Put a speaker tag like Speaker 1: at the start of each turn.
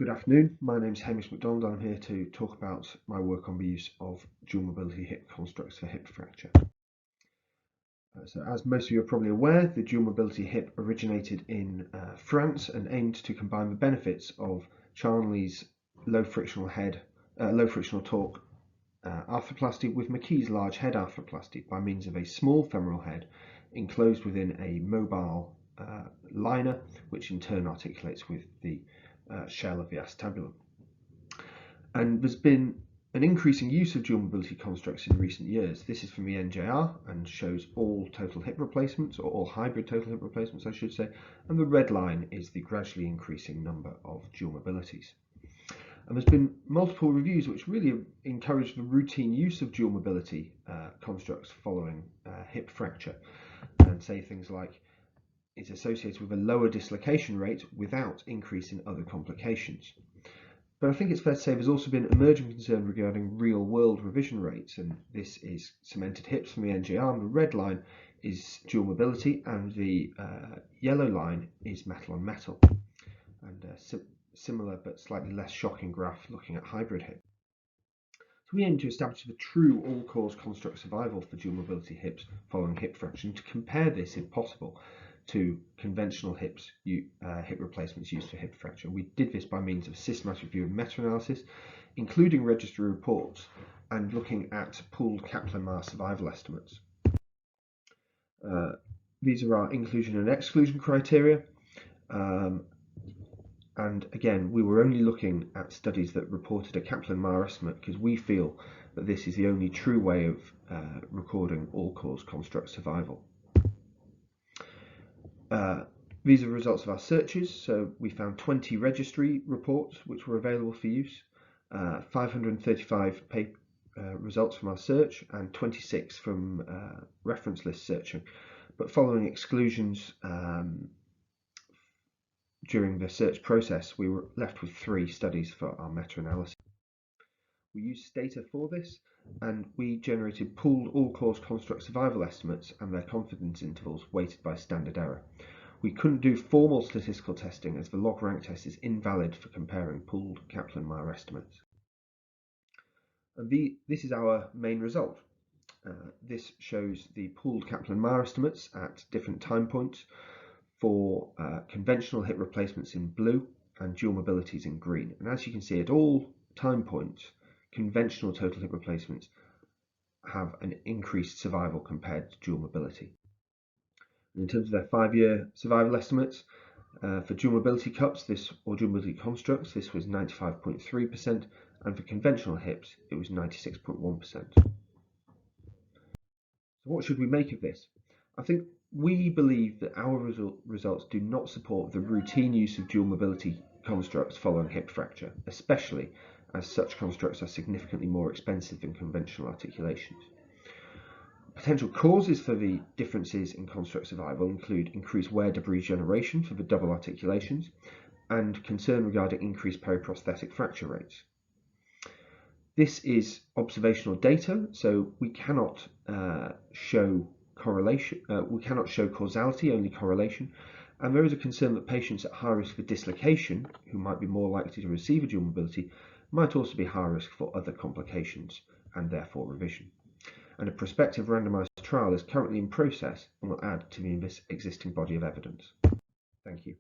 Speaker 1: Good afternoon, my name is Hamish Macdonald and I'm here to talk about my work on the use of dual mobility hip constructs for hip fracture. So as most of you are probably aware, the dual mobility hip originated in France and aimed to combine the benefits of Charnley's low frictional torque arthroplasty with McKee's large head arthroplasty by means of a small femoral head enclosed within a mobile liner, which in turn articulates with the shell of the acetabulum. And there's been an increasing use of dual mobility constructs in recent years. This is from the NJR and shows all total hip replacements, or all hybrid total hip replacements I should say, and the red line is the gradually increasing number of dual mobilities. And there's been multiple reviews which really encourage the routine use of dual mobility constructs following hip fracture, and say things like it's associated with a lower dislocation rate without increase in other complications. But I think it's fair to say there's also been emerging concern regarding real-world revision rates, and this is cemented hips from the NJR. The red line is dual mobility, and the yellow line is metal on metal, and similar but slightly less shocking graph looking at hybrid hip. So we aim to establish the true all-cause construct survival for dual mobility hips following hip fracture, and to compare this, if possible, to conventional hip replacements used for hip fracture. We did this by means of a systematic review and meta-analysis, including registry reports and looking at pooled Kaplan-Meier survival estimates. These are our inclusion and exclusion criteria, and again, we were only looking at studies that reported a Kaplan-Meier estimate because we feel that this is the only true way of recording all-cause construct survival. These are the results of our searches. So we found 20 registry reports which were available for use, 535 results from our search, and 26 from reference list searching. But following exclusions during the search process, we were left with 3 studies for our meta-analysis. We used Stata for this, and we generated pooled all-cause construct survival estimates and their confidence intervals weighted by standard error. We couldn't do formal statistical testing as the log rank test is invalid for comparing pooled Kaplan-Meier estimates. And this is our main result. This shows the pooled Kaplan-Meier estimates at different time points for conventional hip replacements in blue and dual mobilities in green. And as you can see, at all time points, conventional total hip replacements have an increased survival compared to dual mobility. In terms of their 5-year survival estimates, for dual mobility cups or dual mobility constructs, this was 95.3%, and for conventional hips, it was 96.1%. So what should we make of this? I think we believe that our results do not support the routine use of dual mobility constructs following hip fracture, especially as such constructs are significantly more expensive than conventional articulations. Potential causes for the differences in construct survival include increased wear debris generation for the double articulations and concern regarding increased periprosthetic fracture rates. This is observational data, so we cannot show correlation. We cannot show causality, only correlation. And there is a concern that patients at high risk for dislocation, who might be more likely to receive a dual mobility, might also be high risk for other complications and therefore revision. And a prospective randomised trial is currently in process and will add to the existing body of evidence. Thank you.